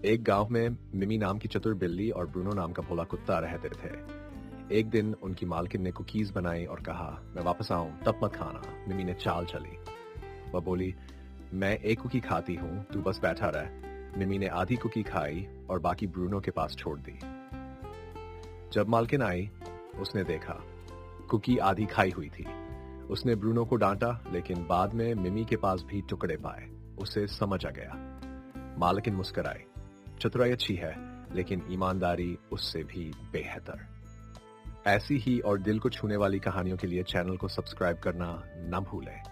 एक गांव में मिमी नाम की चतुर बिल्ली और ब्रूनो नाम का भोला कुत्ता रहते थे। एक दिन उनकी मालकिन ने कुकीज बनाई और कहा, मैं वापस आऊं तब मत खाना। मिमी ने चाल चली। वह बोली, मैं एक कुकी खाती हूँ, तू बस बैठा रह। मिमी ने आधी कुकी खाई और बाकी ब्रूनो के पास छोड़ दी। जब मालकिन आई, उसने देखा कुकी आधी खाई हुई थी। उसने ब्रूनो को डांटा, लेकिन बाद में मिमी के पास भी टुकड़े पाए। उसे समझ आ गया। मालकिन मुस्कुराई। चतुराई अच्छी है, लेकिन ईमानदारी उससे भी बेहतर। ऐसी ही और दिल को छूने वाली कहानियों के लिए चैनल को सब्सक्राइब करना न भूलें।